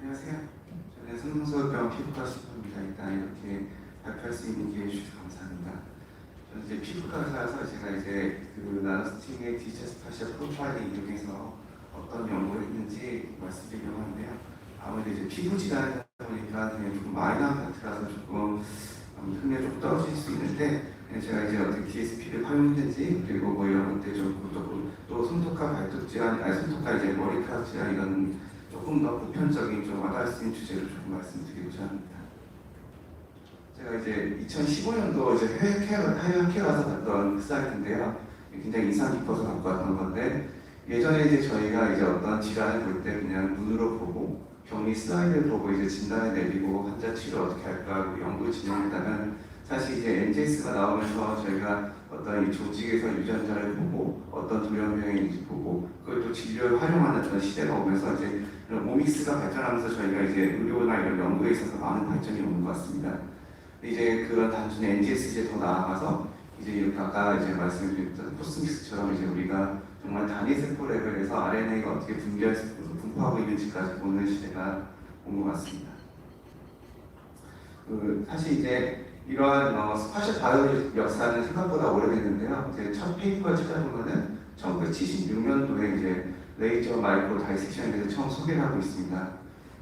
안녕하세요. 저는 성동서병 피부과 신부입니다. 일단 이렇게 발표할 수 있는 기회 주셔서 감사합니다. 저는 이제 피부과 의사라서 제가 이제 그 나노스팅의 디지털 스파셜 프로파일링 이용해서 어떤 연구를 했는지 말씀드리려고 하는데요. 아무래도 이제 피부 질환이다 보니까 그냥 조금 마이너한 파트라서 조금 흥미가 좀 떨어질 수 있는데 제가 이제 어떻게 DSP를 활용했는지 그리고 뭐 이런 것들 또 손톱과 발톱 질환, 아니 손톱과 이제 머리카락 질환 이런 조금 더 보편적인 좀 와닿을 수 있는 주제로 조금 말씀드리고자 합니다. 제가 이제 2015년도 이제 해외 가서 봤던 슬라이드인데요. 굉장히 인상 깊어서 갖고 왔던 건데 예전에 이제 저희가 이제 어떤 질환을 볼 때 그냥 눈으로 보고 격리 슬라이드를 보고 이제 진단을 내리고 환자 치료 어떻게 할까 하고 연구를 진행했다면 사실 이제 NGS가 나오면서 저희가 어떤 이 조직에서 유전자를 보고 어떤 돌연변이인지 보고 그걸 또 진료에 활용하는 그런 시대가 오면서 이제 오믹스가 발전하면서 저희가 이제 의료나 이런 연구에 있어서 많은 발전이 오는 것 같습니다. 이제 그런 단순히 NGS 이제 더 나아가서 이제 이렇게 아까 이제 말씀드렸던 코스믹스처럼 이제 우리가 정말 단위 세포 레벨에서 RNA가 어떻게 분포하고 있는지까지 보는 시대가 온 것 같습니다. 사실 이제 이러한 스파셜 바이오 역사는 생각보다 오래됐는데요. 이제 첫 페이퍼를 찾아보면은 1976년도에 이제 레이저 마이크로 다이섹션에 대해서 처음 소개를 하고 있습니다.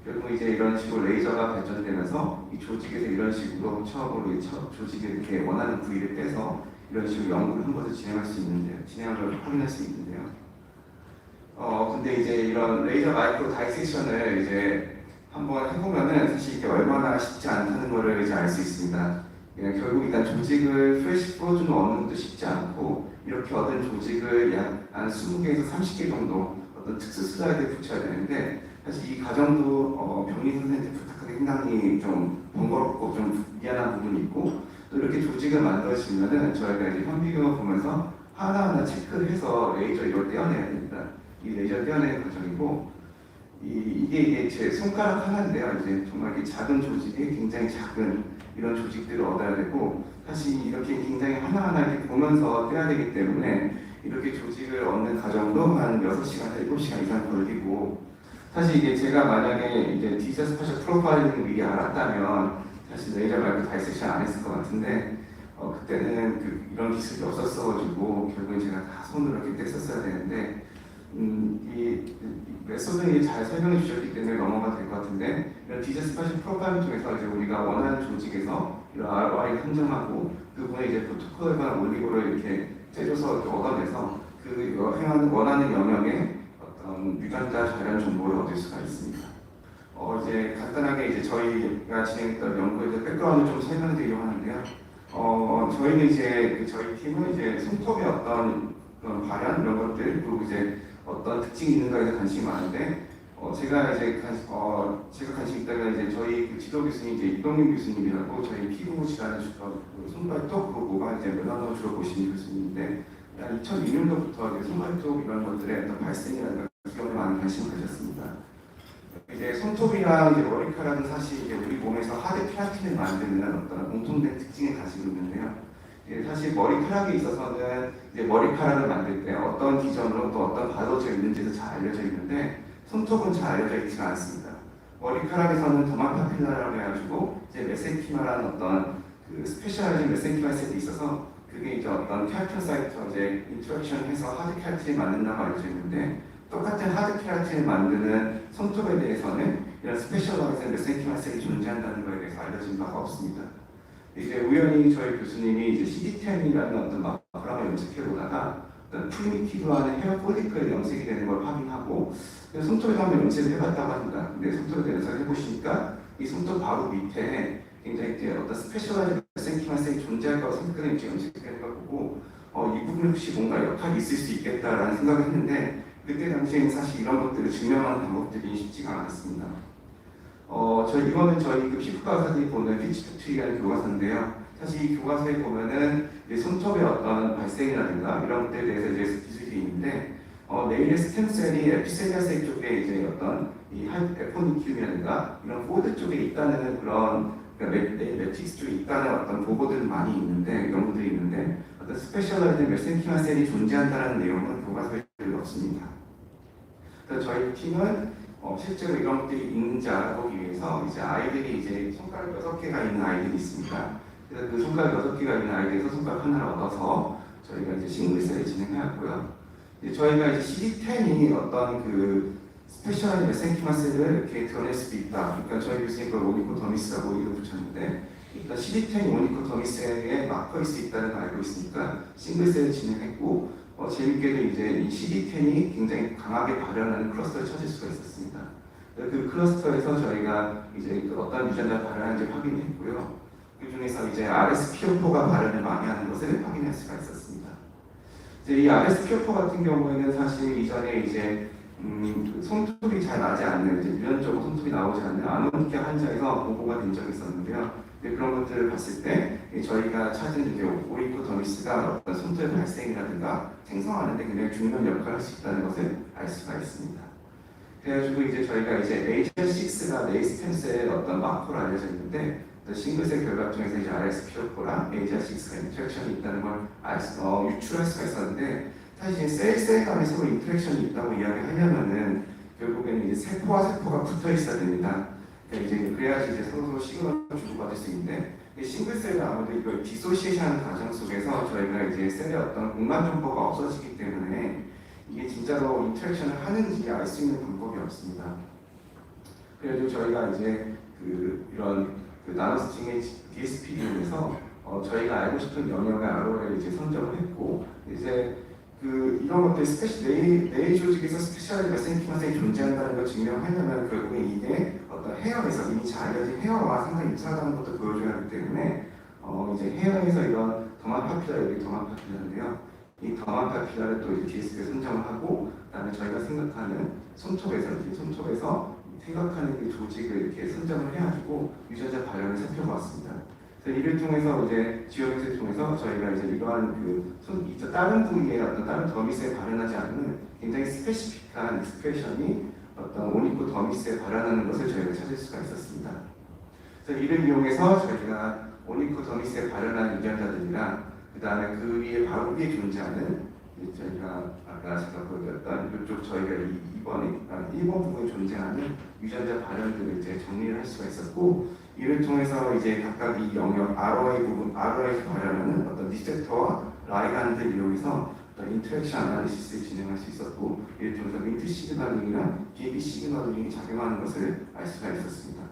결국 이제 이런 식으로 레이저가 발전되면서 이 조직에서 이런 식으로 처음으로 이 조직에 이렇게 원하는 부위를 떼서 이런 식으로 연구를 한 것을 진행할 수 있는데요. 진행한 걸 확인할 수 있는데요. 근데 이제 이런 레이저 마이크로 다이섹션을 이제 한번 해보면은 사실 이게 얼마나 쉽지 않다는 것을 이제 알 수 있습니다. 결국 일단 조직을 프레시 프로즌을 얻는 것도 쉽지 않고 이렇게 얻은 조직을 약 한 20개에서 30개 정도 어떤 특수 슬라이드에 붙여야 되는데 사실 이 과정도 병리 선생님한테 부탁하기 상당히 좀 번거롭고 좀 미안한 부분이 있고 또 이렇게 조직을 만들어지면은 저희가 이제 현미경을 보면서 하나하나 체크를 해서 레이저 이걸 떼어내야 됩니다. 이 레이저 떼어내는 과정이고 이게 제 손가락 하나인데요. 이제 정말 작은 조직에 굉장히 작은 이런 조직들을 얻어야 되고 사실 이렇게 굉장히 하나하나 이렇게 보면서 떼야 되기 때문에 이렇게 조직을 얻는 과정도 한 6시간에서 7시간 이상 걸리고 사실 이게 제가 만약에 이제 디지털 스파셜 프로파일링을 미리 알았다면 사실 레이저 말고 다이섹션 안 했을 것 같은데 그때는 이런 기술이 없었어가지고 결국엔 제가 다 손으로 이렇게 뗐었어야 되는데 이 메소드를 잘 설명해 주셨기 때문에 넘어가 될 것 같은데 이런 디지털 스파셜 프로파일링 통해서 이제 우리가 원하는 조직에서 이런 ROI를 판정하고 그분의 이제 프로토콜과 올리고를 이렇게 째줘서 이렇게 얻어내서 원하는 영역에 어떤 유전자 관련 정보를 얻을 수가 있습니다. 이제 간단하게 이제 저희가 진행했던 연구에 대해 백그라운드 좀 설명드리려고 하는데요. 저희는 이제 저희 팀은 이제 손톱의 어떤 그런 발현 이런 것들 그리고 이제 어떤 특징이 있는가에 대해 관심이 많은데 제가 관심 있다가 이제 저희 그 지도 교수님 이제 이동민 교수님이라고 저희 피부 질환을 주로 손발톱 그리고 모발 이제 멜라노 주로 보시는 교수님인데 2002년도부터 손발톱 이런 것들의 어떤 발생이라든가 기업에 많은 관심을 가졌습니다. 이제 손톱이랑 이제 머리카락은 사실 이제 우리 몸에서 하드 케라틴을 만드는 어떤 공통된 특징을 가지고 있는데요. 사실 머리카락에 있어서는 이제 머리카락을 만들 때 어떤 기전으로 또 어떤 바로져 있는지도 잘 알려져 있는데 손톱은 잘 알려져 있지가 않습니다. 머리카락에서는 더마파필라라고 해가지고 이제 메센키마라는 어떤 그 스페셜라이징 메센키마 셀이 있어서 그게 이제 어떤 케라틴 사이트와 이제 인터랙션해서 하드 케라틴을 만든다고 알려져 있는데 똑같은 하드 케라틴을 만드는 손톱에 대해서는 이런 스페셜라이징 메센키마 셀이 존재한다는 것에 대해서 알려진 바가 없습니다. 이제 우연히 저희 교수님이 이제 CD10이라는 어떤 마크라마 염색해 보다가 어떤 프리미티브한 헤어 폴리클 염색이 되는 걸 확인하고 손톱에도 한번 염색을 해봤다고 합니다. 근데 손톱에 대해서 해보시니까 이 손톱 바로 밑에 굉장히 이제 어떤 스페셜라이즈 메센키마셀이 존재할 거라고 생각하는 이제 염색되는 걸 보고 이 부분에 혹시 뭔가 역할이 있을 수 있겠다라는 생각을 했는데 그때 당시에는 사실 이런 것들을 증명하는 방법들이 쉽지가 않았습니다. 이거는 저희 그 피부과 의사들이 보는 피치투트리라는 교과서인데요. 사실 이 교과서에 보면은 손톱의 어떤 발생이라든가 이런 것들에 대해서 이제 기술이 있는데, 내일의 스템셀이 에피셀리아셀 쪽에 이제 어떤 이 에포니큐이라든가 이런 포드 쪽에 있다는 그런 매트릭스 쪽에 있다는 어떤 보고들은 많이 있는데, 연구들이 있는데, 어떤 스페셜라이즈 메센키마 셀이 존재한다는 내용은 교과서에 별로 없습니다. 그래서 저희 팀은 실제로 이런 것들이 있는지 알아보기 위해서 이제 아이들이 이제 손가락 6개가 있는 아이들이 있습니다. 그래서 그 손가락 6개가 있는 아이들에서 손가락 하나를 얻어서 저희가 이제 싱글셀을 진행해왔고요. 이제 저희가 이제 CD10이 어떤 그 스페셜한 메센키마스를 이렇게 드러낼 수도 있다. 그러니까 저희 교수님 그걸 오니코더미스라고 이름 붙였는데, 일단 CD10이 오니코더미스에 마커일 수 있다는 걸 알고 있으니까 싱글셀을 진행했고, 재밌게도 이제 이 CD10이 굉장히 강하게 발현하는 클러스터를 찾을 수가 있었습니다. 그 클러스터에서 저희가 이제 그 어떤 유전자 발현하는지 확인했고요. 그 중에서 이제 RSPO4가 발현을 많이 하는 것을 확인할 수가 있었습니다. 이제 이 RSPO4 같은 경우에는 사실 이전에 이제 손톱이 잘 나지 않는, 이제 유전적으로 손톱이 나오지 않는 아노니케 환자에서 보고가 된 적이 있었는데요. 그런 것들을 봤을 때 저희가 찾은 이제 오리코더미스가 어떤 손톱의 발생이라든가 생성하는데 굉장히 중요한 역할을 할 수 있다는 것을 알 수가 있습니다. 그래가지고 이제 저희가 이제 AGL6가 네이스템셀의 어떤 마커로 알려져 있는데, 싱글셀 결과 중에서 이제 RSPO4랑 AGL6가 인터랙션이 있다는 걸 유출할 수가 있었는데, 사실 셀 간에 서로 인터랙션이 있다고 이야기하려면은 결국에는 이제 세포와 세포가 붙어 있어야 됩니다. 그러니까 이제 그래야지 이제 서로 시그널을 주고받을 수 있는데, 싱글셀은 아무래도 이걸 디소시에이션하는 과정 속에서 저희가 이제 셀의 어떤 공간 정보가 없어지기 때문에 이게 진짜로 인터랙션을 하는지 알 수 있는 방법이 없습니다. 그래도 저희가 이제 이런 나노스팅의 DSP 이용해서 저희가 알고 싶은 영역의 RO를 이제 선정을 했고, 이제 이런 것들이 뇌 조직에서 스페셜 메센키마스가 존재한다는 걸 증명하려면 결국에 이게 어떤 헤어에서 이미 잘 알려진 헤어와 상당히 유사하다는 것도 보여줘야 하기 때문에 이제 헤어에서 이런 더마 파필라, 여기 더마 파필라인데요. 이 더마 파필라를 또 이제 DSP에 선정을 하고, 그다음에 저희가 생각하는 손톱에서 생각하는 그 조직을 이렇게 선정을 해가지고 유전자 발현을 살펴보았습니다. 이를 통해서 이제 지오맥스를 통해서 저희가 이제 이러한 다른 부위의 어떤 다른 더미스에 발현하지 않는 굉장히 스페시픽한 익스프레션이 어떤 오니코더미스에 발현하는 것을 저희가 찾을 수가 있었습니다. 그래서 이를 이용해서 저희가 오니코더미스에 발현한 유전자들이랑 그 다음에 그 위에 바로 위에 존재하는 저희가 아까 제가 보여드렸던 이쪽 저희가 1번 부분에 존재하는 유전자 발현들을 이제 정리를 할 수가 있었고, 이를 통해서 이제 각각 이 영역 ROA에서 발현하는 어떤 리셉터와 라이간드를 이용해서 어떤 인터랙션 아나리시스를 진행할 수 있었고, 이를 통해서 민트 시그널링이나 DB 시그널링이 작용하는 것을 알 수가 있었습니다.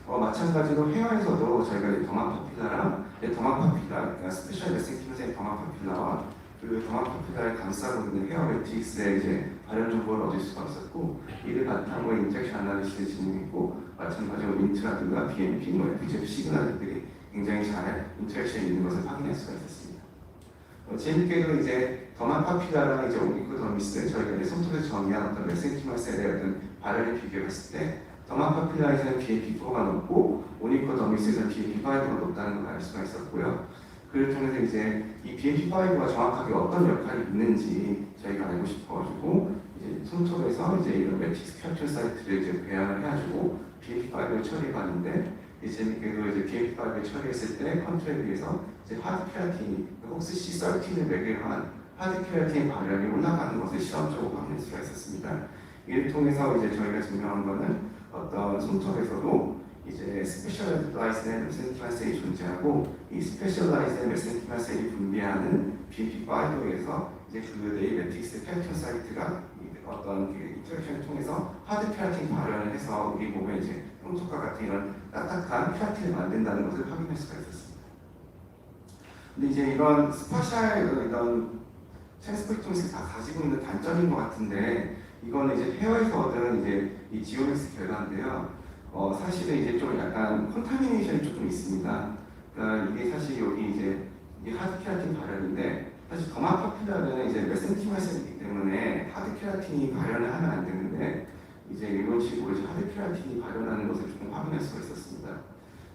마찬가지로 헤어에서도 저희가 더마파필라랑 그러니까 스페셜 메센키마스의 더마파필라와 그 더마파필라를 감싸고 있는 헤어 매트릭스의 이제 발현 정보를 얻을 수가 있었고, 이를 바탕으로 인젝션 아나리시스를 진행했고, 마찬가지로 민트라든가 BMP, FGF 시그널들이 굉장히 잘 인터랙션이 있는 것을 확인할 수가 있었습니다. 재밌게도 이제 더마파필라랑 이제 오니코더미스, 저희가 이제 손톱에서 정의한 어떤 메센키마스의 어떤 발현을 비교했을 때 더마파필라에서는 BMP4가 높고 오니코더미스에서는 BMP5가 높다는 걸 알 수가 있었고요. 그를 통해서 이제 이 BMP5가 정확하게 어떤 역할이 있는지 저희가 알고 싶어가지고 이제 손톱에서 이제 이런 매트릭스 캡처 사이트를 이제 배양을 해가지고 BMP5를 처리해봤는데, 재밌게도 이제 BMP5를 처리했을 때 컨트롤에 비해서 이제 하드 케라틴이 혹시 C13을 매개로 한 하드 케라틴 발현이 올라가는 것을 실험적으로 확인할 수가 있었습니다. 이를 통해서 이제 저희가 증명한 거는 어떤 손톱에서도 이제 스페셜라이즈된 메센키마 셀이 존재하고, 이 스페셜라이즈된 메센키마 셀이 분비하는 BMP5에서 이제 그 네이 매트릭스 케라틴 사이트가 어떤 인터랙션을 통해서 하드 케라틴 발현을 해서 우리 몸에 이제 손톱과 같은 이런 딱딱한 케라틴을 만든다는 것을 확인할 수가 있었습니다. 근데 이제 이런 스파셜 이런 트랜스펙트ומ이 다 가지고 있는 단점인 것 같은데, 이거는 이제 헤어에서 얻은 이제 이 지오맥스 결과인데요. 사실은 이제 좀 약간 컨타미네이션이 조금 있습니다. 그러니까 이게 사실 여기 이제 이게 하드 케라틴 발현인데, 사실 더마파필라는 이제 메센키마 셀이기 때문에 하드 케라틴이 발현을 하면 안 되는데, 이제 이런 식으로 이제 하드 케라틴이 발현하는 것을 조금 확인할 수가 있었습니다.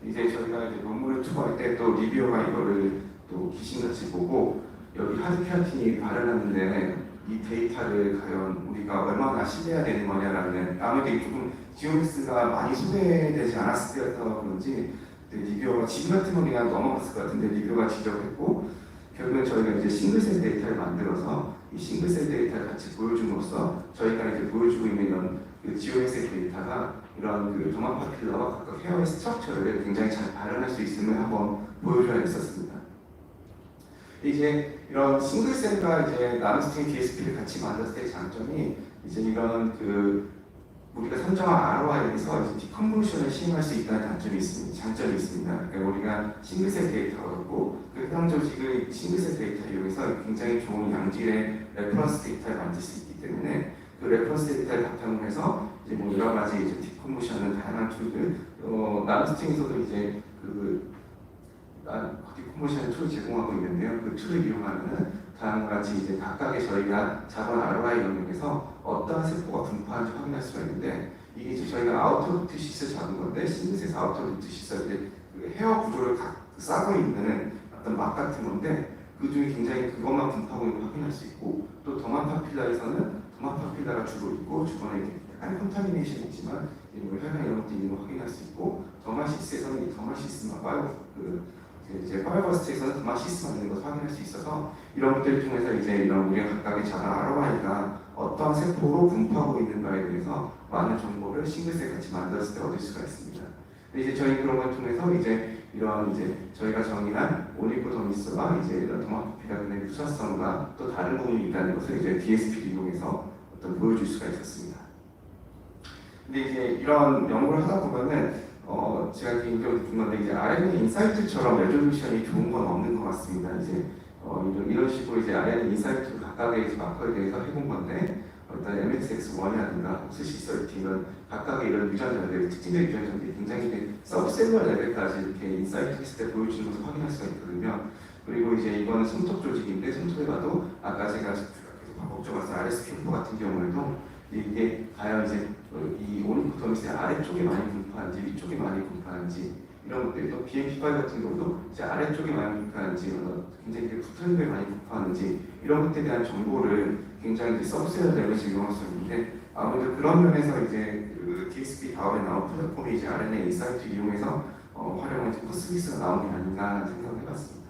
이제 저희가 이제 논문을 투고할 때 또 리뷰어가 이거를 또 귀신같이 보고, 여기 하드 케라틴이 발현하는데 이 데이터를 과연 우리가 얼마나 신뢰해야 되는 거냐라는, 아무래도 조금 지오맥스가 많이 소개되지 않았을 때였던 그런지 리뷰어가 지금 같은 건 그냥 넘어갔을 것 같은데 리뷰어가 지적했고, 결국엔 저희가 이제 싱글셀 데이터를 만들어서 이 싱글셀 데이터를 같이 보여줌으로써 저희가 이제 보여주고 있는 이런 그 지오엑스의 데이터가 이런 그 도마 파필러와 각각 헤어의 스트럭처를 굉장히 잘 발현할 수 있음을 한번 보여줘야 했었습니다. 이제 이런 싱글셀과 이제 나노스트링 DSP를 같이 만들었을 때의 장점이 이제 이런 그 우리가 선정한 ROI에서 디컨볼루션을 시행할 수 있다는 장점이 있습니다. 그러니까 우리가 싱글셀 데이터가 없고 그 해당 조직의 싱글셀 데이터 이용해서 굉장히 좋은 양질의 레퍼런스 데이터를 만들 수 있기 때문에 그 레퍼런스 데이터를 바탕으로 해서 이제 뭐 여러 가지 이제 디컨볼루션은 다양한 툴들, 나노스트링에서도 이제 그 디컨볼루션 툴을 제공하고 있는데요. 그 툴을 이용하면은 다음과 같이 이제 각각의 저희가 잡은 ROI 영역에서 어떠한 세포가 분포하는지 확인할 수가 있는데 이게 이제 저희가 아우터 루트 시스 잡은 건데 싱글셀에서 아우터 루트 시스할 때 그 헤어 구조를 싸고 있는 어떤 막 같은 건데 그 중에 굉장히 그것만 분포하고 있는 걸 확인할 수 있고 또 더만 파필라에서는 더만 파필라가 주로 있고 주변에 약간 컨타미네이션이 있지만 뭐 혈관 이런 것도 있는 걸 확인할 수 있고 더마시스에서는 이 더마시스만 이제 파이버스트에서는 더마시스만 있는 것을 확인할 수 있어서 이런 것들을 통해서 이제 이런 우리가 각각의 자가 ROI가 어떠한 세포로 분포하고 있는가에 대해서 많은 정보를 싱글셀 같이 만들었을 때 얻을 수가 있습니다. 근데 이제 저희 그런 걸 통해서 이제 이런 이제 저희가 정의한 오리코더미스와 이제 이런 도마토피라근의 유사성과 또 다른 부분이 있다는 것을 이제 DSP를 이용해서 어떤 보여줄 수가 있었습니다. 근데 이제 이런 연구를 하다 보면은 제가 개인적으로 느낀 건데 이제 RNA 인사이트처럼 레졸루션이 좋은 건 없는 것 같습니다. 이제 이런 식으로 이제 RNA 인사이트 각각의 이제 마커에 대해서 해본 건데 일단 MXX1이라든가 옥시시30 이런 각각의 이런 유전자들 특징적인 유전자들이 굉장히 서브셀러 레벨까지 이렇게 인사이트 했을 때 보여주는 것을 확인할 수가 있거든요. 그리고 이제 이거는 손톱 조직인데 손톱에 봐도 아까 제가 계속 반복적으로 RSP4 같은 경우에도 이게 과연 이제 이 오리코더미스의 아래쪽에 많이 분포하는지 위쪽에 많이 분포하는지 이런 것들이 또 BMP5 같은 경우도 이제 아래쪽에 많이 분포하는지 굉장히 붙어있는 데 많이 분포하는지 이런 것들에 대한 정보를 굉장히 서브셀러 레벨에서 이용할 수 있는데 아무래도 그런 면에서 이제 그 DSP 다음에 나온 플랫폼이 이제 RNA 인사이트 이용해서 활용한 서비스가 나온 게 아닌가 하는 생각을 해봤습니다.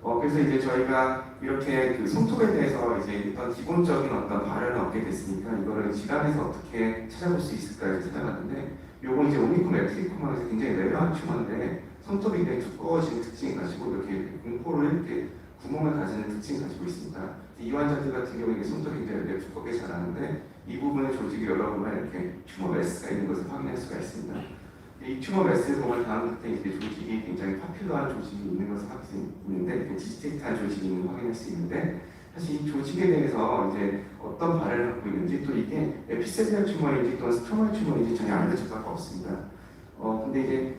그래서 이제 저희가 이렇게 그 손톱에 대해서 이제 어떤 기본적인 어떤 발현을 얻게 됐으니까 이거를 질환에서 어떻게 찾아볼 수 있을까를 찾아봤는데 요거 이제 오미콤 에트리콤하면서 굉장히 레어한 튜머인데 손톱이 굉장히 두꺼워지는 특징을 가지고 이렇게 공포를 이렇게 구멍을 가지는 특징을 가지고 있습니다. 이 환자들 같은 경우에 손톱이 굉장히 두껍게 자라는데 이 부분의 조직이 열어보면 이렇게 튜머 매스가 있는 것을 확인할 수가 있습니다. 이 튜머 매스를 보면 다음 끝에 이제 조직이 굉장히 파퓰러한 조직이 있는 것을 확인할 수 있는데 디스틱트한 조직이 있는 걸 확인할 수 있는데 사실 이 조직에 대해서 이제 어떤 발현을 갖고 있는지 또 이게 에피셀리얼 튜머인지 또는 스트로말 튜머인지 전혀 알려질 바가 없습니다. 근데 이제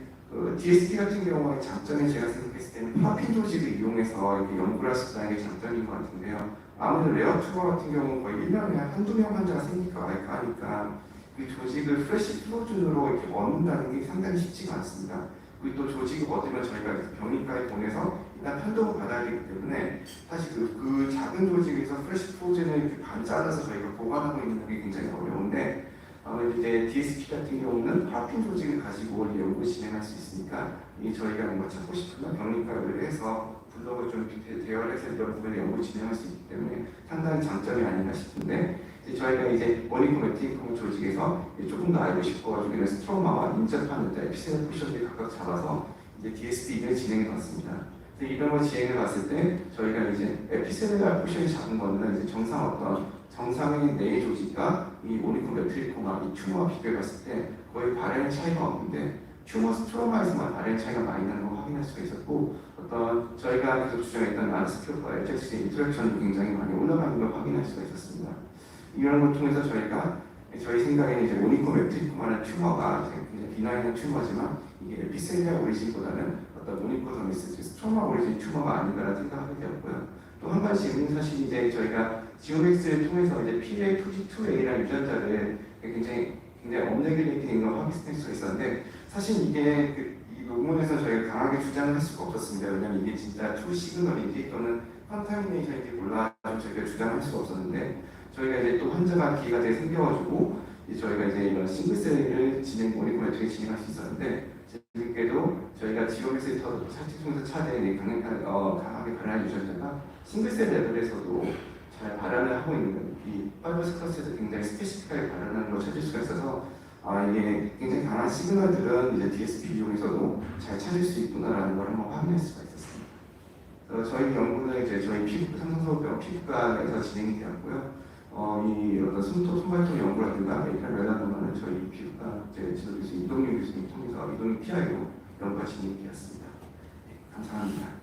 DSP 같은 경우의 장점이 제가 생각했을 때는 파핀 조직을 이용해서 이렇게 연구를 할 수 있다는 게 장점인 것 같은데요. 아무래도 레어 튜머 같은 경우는 거의 1년에 한두 명 환자가 생길까 말까 하니까 그 조직을 프레시 플로준으로 이렇게 얻는다는 게 상당히 쉽지가 않습니다. 그리고 또 조직을 얻으면 저희가 병원가에 보내서 일단 판독을 받아야 되기 때문에 사실 그 작은 조직에서 프레시 플로준을 이렇게 반 잘라서 저희가 보관하고 있는 게 굉장히 어려운데 이제 DSP 같은 경우는 파핀 조직을 가지고 연구 진행할 수 있으니까 이 저희가 뭔가 찾고 싶으면 병원가를 해서 블록을 좀 대여해서 이런 부분에 연구 진행할 수 있기 때문에 상당히 장점이 아닌가 싶은데 저희가 이제 오리콤 에트리콤 조직에서 조금 더 알고 싶어가지고 이런 스트로마와 인접하는 에피셀 포션을 각각 잡아서 이제 DSP를 진행해봤습니다. 이런 걸 진행해봤을 때 저희가 이제 에피셀레라 포션을 잡은 거는 이제 정상의 뇌 조직과 이 오리콤 에트리콤과 이 튜머와 비교해봤을 때 거의 발현의 차이가 없는데 튜머 스트로마에서만 발현 차이가 많이 나는 걸 확인할 수가 있었고 어떤 저희가 계속 주장했던 나노스케일과 LGX의 인터랙션이 굉장히 많이 올라가는 걸 확인할 수가 있었습니다. 이런 걸 통해서 저희가 저희 생각에는 이제 오리콤 에트리콤하는 튜머가 굉장히 비나인한 튜머지만 이게 에피셀리아 오리진보다는 어떤 오리코더미스 스트로마 오리진 튜머가 아닌가라는 생각을 하게 되었고요. 또 한 가지 재밌는 사실이 이제 저희가 지오맥스를 통해서 이제 PA2G2A라는 유전자를 굉장히 업레귤레이팅 있는 걸 확인할 수가 있었는데 사실 이게 이 논문에서 저희가 강하게 주장을 할 수가 없었습니다. 왜냐하면 이게 진짜 투 시그널인지 또는 컨타미네이션인지 몰라서 저희가 주장할 수가 없었는데 저희가 이제 또 환자가 기회가 되게 생겨가지고 저희가 이제 이런 싱글셀을 오리콤 에트리콤을 진행할 수 있었는데 재밌게도 저희가 지오맥스를 통해서 차대에 강하게 발현한 유전자가 싱글셀 레벨에서도 잘 발현을 하고 있는 이 파이버스 클러스에서 굉장히 스페시픽하게 발현하는 걸 찾을 수가 있어서 이게 굉장히 강한 시그널들은 이제 DSP 이용해서도 잘 찾을 수 있구나라는 걸 한번 확인할 수가 있었습니다. 저희 연구는 이제 저희 삼성서울병 피부과에서 진행이 되었고요. 이 어떤 손발톱 연구라든가 메디컬 멜라노마는 저희 피부과 지도 교수님 이동윤 교수님 통해서 이동윤 PI로 연구가 진행이 되었습니다. 감사합니다.